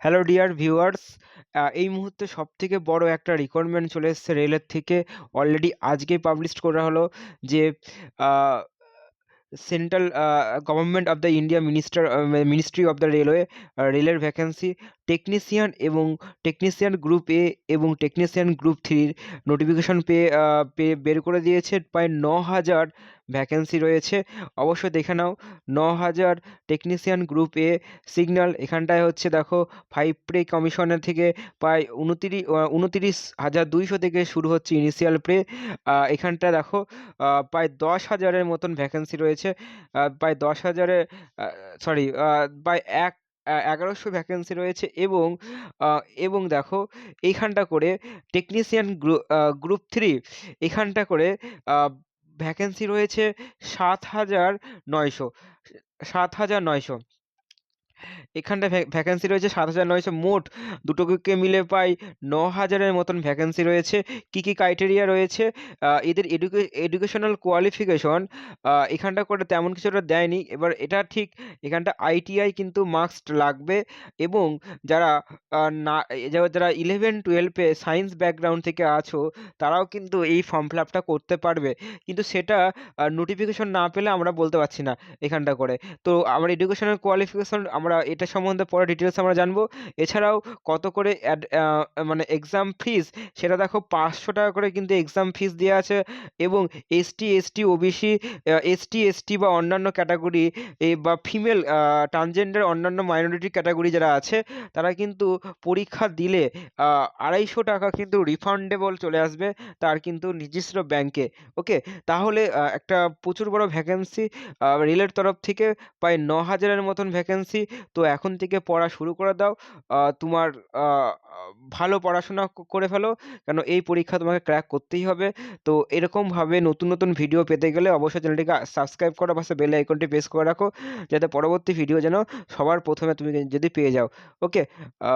Hello dear viewers, এই মুহূর্তে সবথেকে বড় একটা রিকোয়ারমেন্ট চলে এসেছে রেলের থেকে। অলরেডি আজকেই পাবলিশ করা হলো যে আ central government of the India ministry of the railway রেলের ভ্যাকেন্সি টেকনিশিয়ান এবং টেকনিশিয়ান গ্রুপ এ এবং টেকনিশিয়ান গ্রুপ 3 র নোটিফিকেশন বের করে দিয়েছে। প্রায় ৯,০০০ ভ্যাকেন্সি রয়েছে। অবশ্যই দেখে নাও। ৯,০০০ টেকনিশিয়ান গ্রুপ এ সিগন্যাল এখানটায় হচ্ছে দেখো 5 প্রে কমিশনের থেকে প্রায় ২৯,২০০ থেকে শুরু হচ্ছে ইনিশিয়াল প্রে। এখানটায় দেখো প্রায় ১০,০০০-এর মতন ভ্যাকেন্সি রয়েছে। প্রায় ১০,০০০-এর সরি প্রায় ১১০০ ভ্যাকেন্সি রয়েছে আ এবং দেখো এইখানটা করে টেকনিশিয়ান গ্রুপ 3 এখানটা করে আ ভ্যাকেন্সি রয়েছে ৭,৯০০ ৭,৯০০। এখানটায় ভ্যাকেন্সি রয়েছে ৭,৯০০, মোট দুটোকে মিলে প্রায় ৯,০০০-এর মতন ভ্যাকেন্সি রয়েছে। কী, কী ক্রাইটেরিয়া রয়েছে? এদের এডুকেশনাল কোয়ালিফিকেশন এখানটা করে তেমন কিছু ওরা দেয়নি। এবার এটা ঠিক এখানটা আইটিআই কিন্তু মাস্ট লাগবে এবং যারা না যারা 11-12 এ সায়েন্স ব্যাকগ্রাউন্ড থেকে আছো তারাও কিন্তু এই ফর্ম ফিল আপটা করতে পারবে। কিন্তু সেটা নোটিফিকেশন না পেলে আমরা বলতে পারছি না এখানটা করে। তো আমার এডুকেশনাল কোয়ালিফিকেশন আমরা এটা সম্বন্ধে পরে ডিটেলস আমরা জানবো। এছাড়াও কত করে মানে এক্সাম ফিস সেটা দেখো ৳৫০০ করে কিন্তু এক্সাম ফিস দেয়া আছে এবং ST, ST, OBC, ST, ST বা অন্যান্য ক্যাটাগরি বা ফিমেল ট্রান্সজেন্ডার অন্যান্য মাইনরিটি ক্যাটাগরি যারা আছে তারা কিন্তু পরীক্ষা দিলে ৳২৫০ কিন্তু রিফান্ডেবল চলে আসবে তার কিন্তু নিজস্ব ব্যাংকে। ওকে? তাহলে একটা প্রচুর বড় ভ্যাকেন্সি রেলের তরফ থেকে প্রায় ৯,০০০-এর মতন ভ্যাকেন্সি। তো এখন থেকে পড়া শুরু করে দাও। তোমার আ আ ভালো পড়াশোনা করে ফেলো। কেন এই পরীক্ষা তোমাকে ক্র্যাক করতেই হবে। তো এরকমভাবে নতুন, নতুন ভিডিও পেতে গেলে অবশ্যই চ্যানেলটিকে সাবস্ক্রাইব করো, পাশে বেল আইকনটি প্রেস করে রাখো। যাতে পরবর্তী ভিডিও যেন সবার ১ম এ তুমি যদি পেয়ে যাও। ওকে? আ